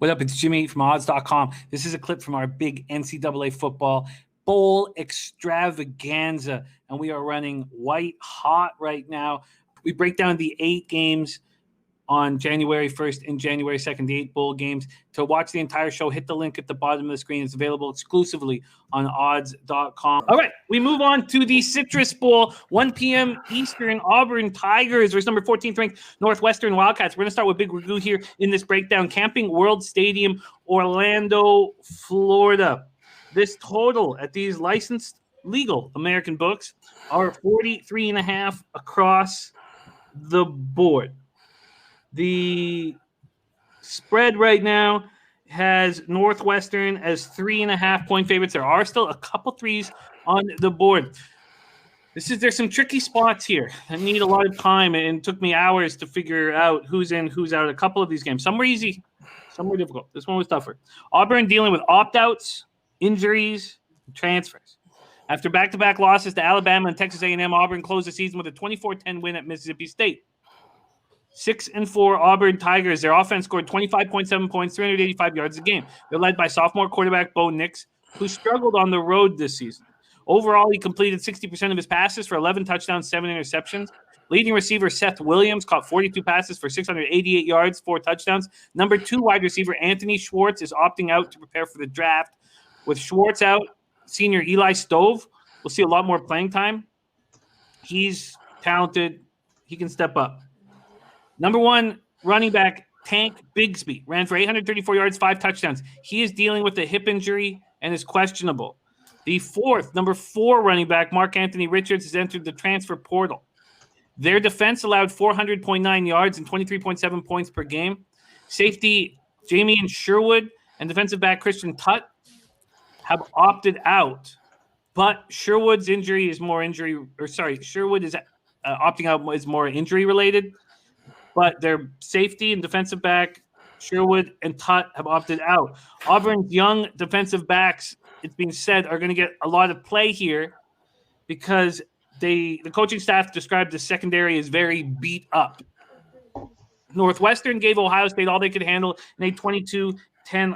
What up? It's Jimmy from odds.com. This is a clip from our big NCAA football bowl extravaganza, and we are running white hot right now. We break down the 8 games on January 1st and January 2nd, the 8 bowl games. To watch the entire show, hit the link at the bottom of the screen. It's available exclusively on odds.com. All right, we move on to the Citrus Bowl, 1 p.m. Eastern. Auburn Tigers versus number 14th ranked Northwestern Wildcats. We're going to start with Big Ragoo here in this breakdown. Camping World Stadium, Orlando, Florida. This total at these licensed legal American books are 43.5 across the board. The spread right now has Northwestern as 3.5-point favorites. There are still a couple threes on the board. There's some tricky spots here that need a lot of time, and it took me hours to figure out who's in, who's out. A couple of these games. Some were easy, some were difficult. This one was tougher. Auburn dealing with opt-outs, injuries, transfers. After back-to-back losses to Alabama and Texas A&M, Auburn closed the season with a 24-10 win at Mississippi State. 6-4 Auburn Tigers. Their offense scored 25.7 points, 385 yards a game. They're led by sophomore quarterback Bo Nix, who struggled on the road this season. Overall, he completed 60% of his passes for 11 touchdowns, 7 interceptions. Leading receiver Seth Williams caught 42 passes for 688 yards, 4 touchdowns. Number 2 wide receiver Anthony Schwartz is opting out to prepare for the draft. With Schwartz out, senior Eli Stove will see a lot more playing time. He's talented. He can step up. Number 1 running back Tank Bigsby ran for 834 yards, 5 touchdowns. He is dealing with a hip injury and is questionable. The number 4 running back Mark Anthony Richards has entered the transfer portal. Their defense allowed 400.9 yards and 23.7 points per game. Safety Jamie Sherwood and defensive back Christian Tutt have opted out, but Sherwood's injury is more Sherwood is opting out is more injury related. But their safety and defensive back, Sherwood and Tutt, have opted out. Auburn's young defensive backs, it's being said, are going to get a lot of play here because the coaching staff described the secondary as very beat up. Northwestern gave Ohio State all they could handle in a 22-10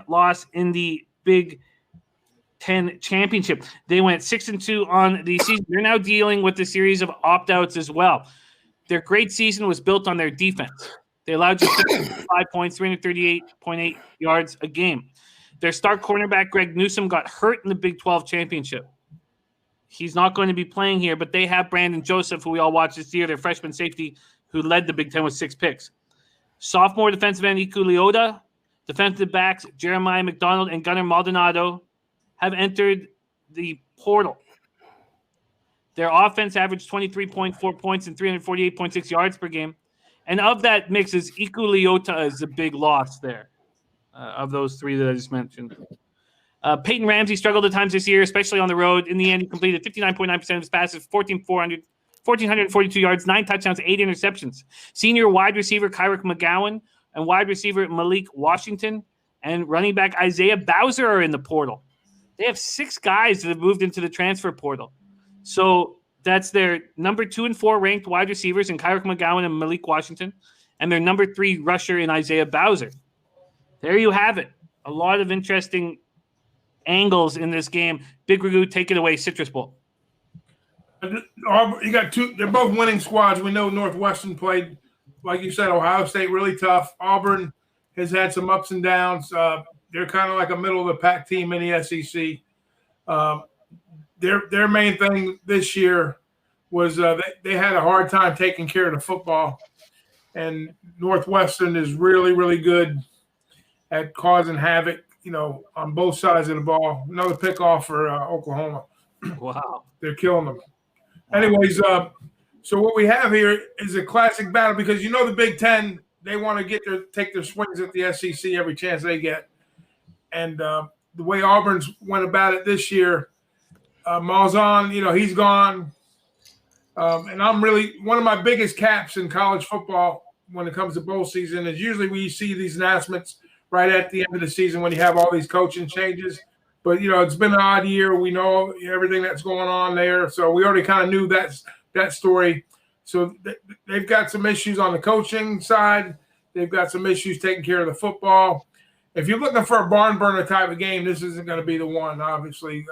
loss in the Big Ten championship. They went 6-2 on the season. They're now dealing with a series of opt-outs as well. Their great season was built on their defense. They allowed you 5 points, 338.8 yards a game. Their star cornerback, Greg Newsome, got hurt in the Big 12 championship. He's not going to be playing here, but they have Brandon Joseph, who we all watched this year, their freshman safety, who led the Big Ten with 6 picks. Sophomore defensive end Iku Leota, defensive backs Jeremiah McDonald and Gunnar Maldonado have entered the portal. Their offense averaged 23.4 points and 348.6 yards per game. And of that mix is Iku Leota is the big loss there of those 3 that I just mentioned. Peyton Ramsey struggled at times this year, especially on the road. In the end, he completed 59.9% of his passes, 1,442 yards, 9 touchdowns, 8 interceptions. Senior wide receiver Kyrick McGowan and wide receiver Malik Washington and running back Isaiah Bowser are in the portal. They have 6 guys that have moved into the transfer portal. So that's their number 2 and 4 ranked wide receivers in Kyrick McGowan and Malik Washington, and their number 3 rusher in Isaiah Bowser. There you have it. A lot of interesting angles in this game. Big Ragoo, take it away, Citrus Bowl. You got 2. They're both winning squads. We know Northwestern played, like you said, Ohio State really tough. Auburn has had some ups and downs. They're kind of like a middle-of-the-pack team in the SEC. Their main thing this year was they had a hard time taking care of the football, and Northwestern is really, really good at causing havoc, on both sides of the ball. Another pick off for Oklahoma. Wow. They're killing them. Anyways, so what we have here is a classic battle because the Big Ten, they want to take their swings at the SEC every chance they get. And the way Auburn's went about it this year, Malzahn, he's gone. And I'm really – one of my biggest caps in college football when it comes to bowl season is usually we see these announcements right at the end of the season when you have all these coaching changes. But, it's been an odd year. We know everything that's going on there. So we already kind of knew that story. So they've got some issues on the coaching side. They've got some issues taking care of the football. if you're looking for a barn burner type of game, this isn't going to be the one, obviously,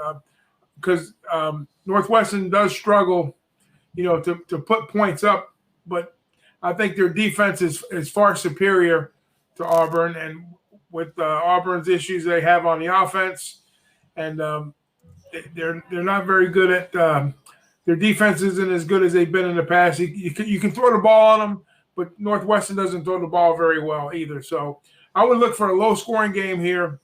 because Northwestern does struggle, to put points up. But I think their defense is far superior to Auburn, and with Auburn's issues they have on the offense, and they're not very good at their defense isn't as good as they've been in the past. You can throw the ball on them, but Northwestern doesn't throw the ball very well either. So I would look for a low-scoring game here,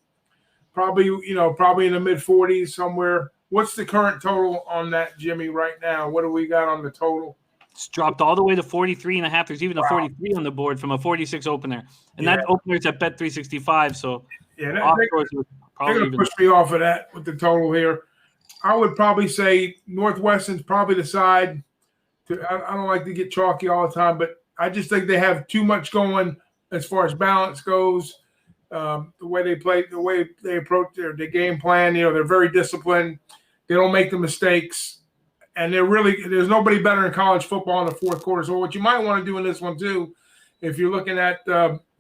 probably in the mid-40s somewhere. What's the current total on that, Jimmy, right now? What do we got on the total? It's dropped all the way to 43.5. There's even a 43 on the board from a 46 opener. And that opener's at Bet365, so they're going to push me off of that with the total here. I would probably say Northwestern's probably the side. I don't like to get chalky all the time, but I just think they have too much going as far as balance goes. The way they play, the way they approach their game plan, they're very disciplined. They don't make the mistakes. And there's nobody better in college football in the fourth quarter. So what you might want to do in this one too, if you're looking at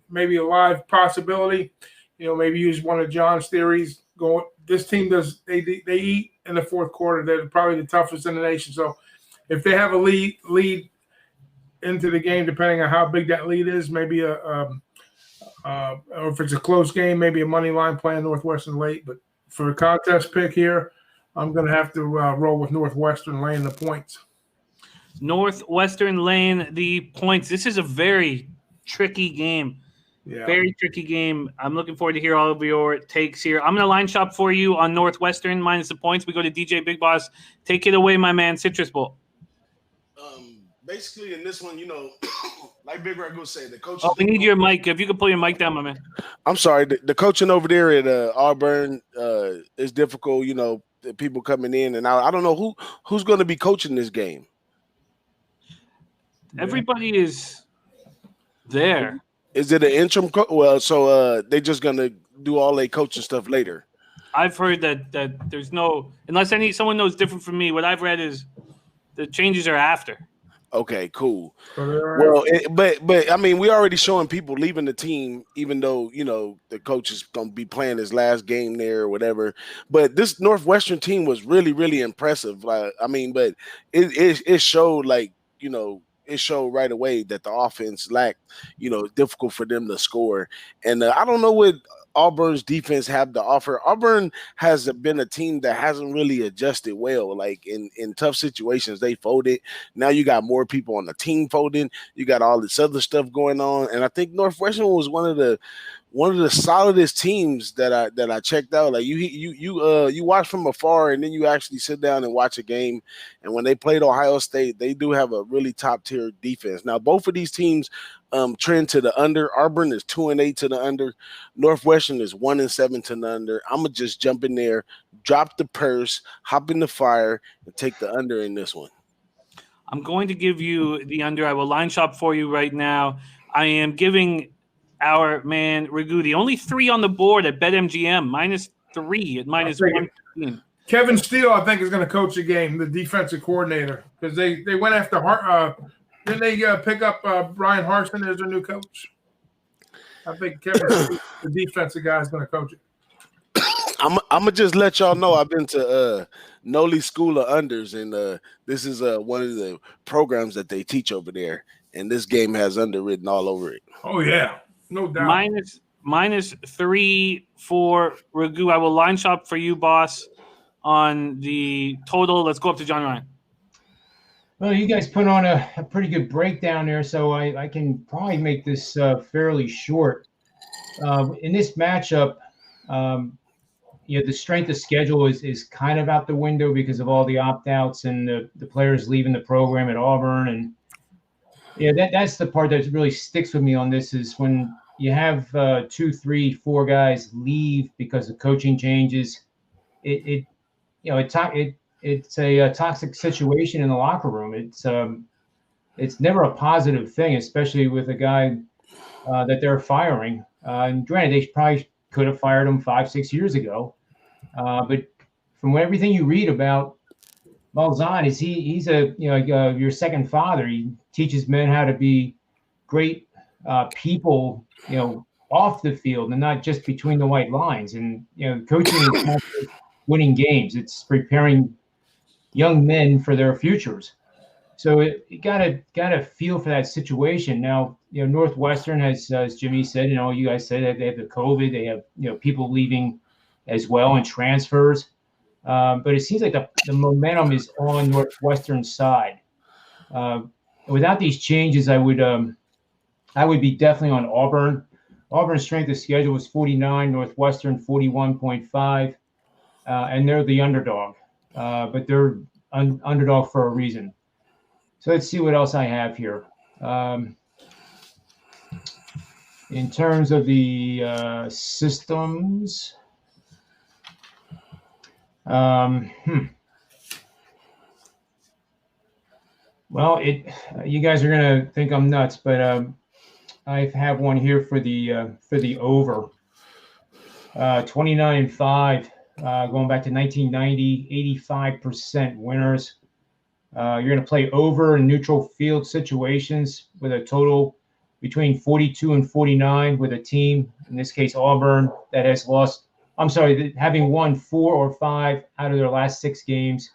maybe a live possibility, maybe use one of John's theories. This team they eat in the fourth quarter. They're probably the toughest in the nation. So if they have a lead into the game, depending on how big that lead is, maybe or if it's a close game, maybe a money line playing Northwestern late. But for a contest pick here, I'm going to have to roll with Northwestern laying the points. Northwestern laying the points. This is a very tricky game. Yeah. Very tricky game. I'm looking forward to hear all of your takes here. I'm going to line shop for you on Northwestern minus the points. We go to DJ Big Boss. Take it away, my man. Citrus Bowl. Basically, in this one, like Big Red said, the coach. Oh, we need your mic. If you could pull your mic down, my man. I'm sorry. The coaching over there at Auburn is difficult. The people coming in and out. I don't know who's going to be coaching this game. Everybody is there. Is it an interim coach? Well, so they just going to do all their coaching stuff later. I've heard that there's no, unless someone knows different from me, what I've read is the changes are after. Okay, cool. Well, but I mean, we already showing people leaving the team, even though the coach is gonna be playing his last game there or whatever. But this Northwestern team was really, really impressive. But it showed it showed right away that the offense lacked. Difficult for them to score, and I don't know what Auburn's defense have to offer. Auburn has been a team that hasn't really adjusted well. Like in tough situations, they folded. Now you got more people on the team folding. You got all this other stuff going on, and I think Northwestern was one of the solidest teams that I checked out. Like you watch from afar, and then you actually sit down and watch a game. And when they played Ohio State, they do have a really top tier defense. Now both of these teams trend to the under. Auburn is 2-8 to the under. Northwestern is 1-7 to the under. I'm gonna just jump in there, drop the purse, hop in the fire, and take the under in this one. I'm going to give you the under. I will line shop for you right now. I am giving our man Ragu the only 3 on the board at BetMGM, -3 at -115. Kevin Steele, I think, is going to coach the game, the defensive coordinator, because they went after didn't they pick up Brian Harsin as their new coach? I think Kevin Steele, the defensive guy, is going to coach it. I'm gonna just let y'all know I've been to Noli School of Unders, and this is one of the programs that they teach over there, and this game has under written all over it. Oh yeah, no doubt. -3 for Ragu. I will line shop for you, boss, on the total. Let's go up to John Ryan. Well, you guys put on a pretty good breakdown there, so I can probably make this fairly short. In this matchup, the strength of schedule is kind of out the window because of all the opt-outs and the players leaving the program at Auburn. And that's the part that really sticks with me on this is when you have 2, 3, 4 guys leave because of coaching changes. It's a toxic situation in the locker room. It's never a positive thing, especially with a guy that they're firing. And granted, they probably could have fired him 5, 6 years ago. But from everything you read about Malzahn, he's your second father. He teaches men how to be great people, off the field and not just between the white lines. And coaching is not just winning games; it's preparing young men for their futures. So you gotta feel for that situation. Now, Northwestern has, as Jimmy said, you guys said that they have the COVID, they have people leaving as well and transfers. But it seems like the momentum is on Northwestern's side. Without these changes, I would be definitely on Auburn. Auburn's strength of schedule was 49, Northwestern 41.5, and they're the underdog. But they're underdog for a reason. So let's see what else I have here. In terms of the systems, well, you guys are gonna think I'm nuts, but I have one here for the over. 29-5, going back to 1990, 85% winners. You're going to play over in neutral field situations with a total between 42 and 49 with a team, in this case Auburn, that has lost, having won 4 or 5 out of their last 6 games,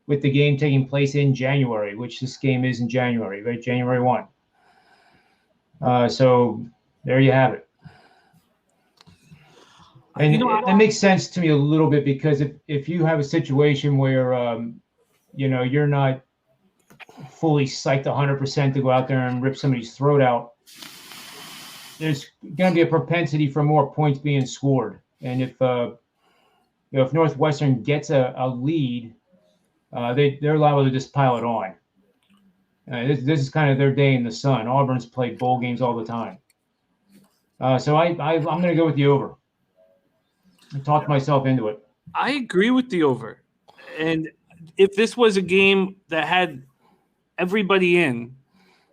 with the game taking place in January, which this game is in January, right? January 1. So there you have it. And that makes sense to me a little bit, because if you have a situation where you're not fully psyched 100% to go out there and rip somebody's throat out, there's going to be a propensity for more points being scored. And if Northwestern gets a lead, they're liable to just pile it on. This is kind of their day in the sun. Auburn's played bowl games all the time. So I'm going to go with the over. I talked myself into it. I agree with the over. And if this was a game that had everybody in,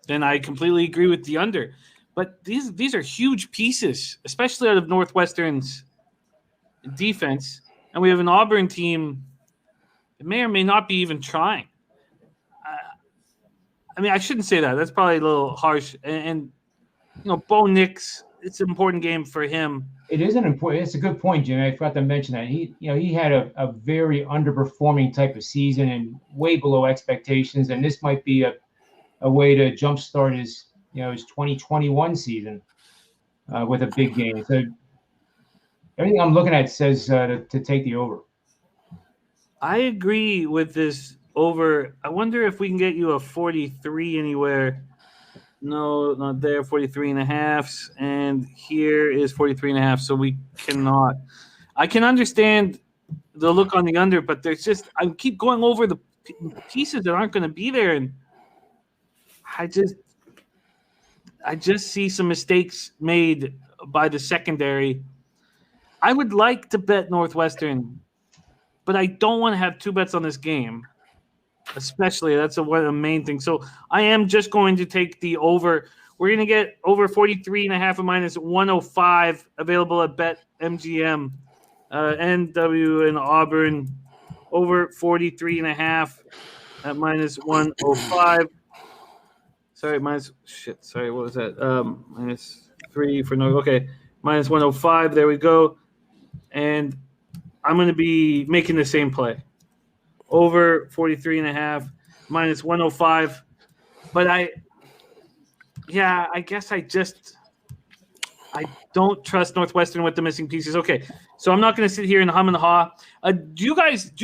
then I completely agree with the under. But these are huge pieces, especially out of Northwestern's defense. And we have an Auburn team that may or may not be even trying. I shouldn't say that. That's probably a little harsh. And Bo Nix, it's an important game for him. It is it's a good point, Jimmy. I forgot to mention that. He had a very underperforming type of season and way below expectations. And this might be a way to jumpstart his 2021 season with a big game. So everything I'm looking at says to take the over. I agree with this over. I wonder if we can get you a 43 anywhere. No, not there. 43.5, and here is 43.5. So we cannot. I can understand the look on the under, but there's just I keep going over the pieces that aren't going to be there, and I just see some mistakes made by the secondary. I would like to bet Northwestern, but I don't want to have 2 bets on this game. Especially, that's one of the main things. So I am just going to take the over. We're going to get over 43.5 and -105 available at BetMGM. NW and Auburn over 43.5 at -105. Sorry, what was that? -3 for no. Okay, -105. There we go. And I'm going to be making the same play. Over 43.5, -105. But I guess I don't trust Northwestern with the missing pieces. Okay, so I'm not going to sit here and hum and haw. Do you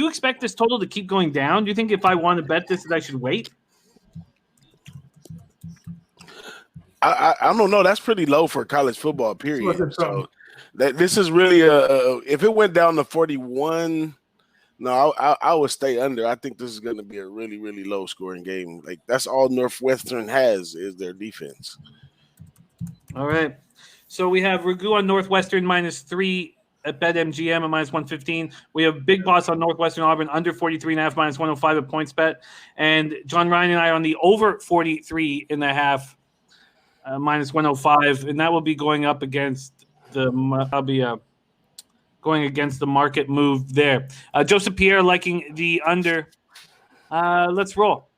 expect this total to keep going down? Do you think if I want to bet this that I should wait? I don't know. That's pretty low for college football, period. So this is really if it went down to 41. No, I would stay under. I think this is going to be a really, really low scoring game. Like, that's all Northwestern has is their defense. All right. So we have Ragu on Northwestern -3 at BetMGM at -115. We have Big Boss on Northwestern Auburn under 43.5 -105 at PointsBet. And John Ryan and I are on the over 43.5 -105. And that will be going up against going against the market move there. Joseph Pierre liking the under. Let's roll.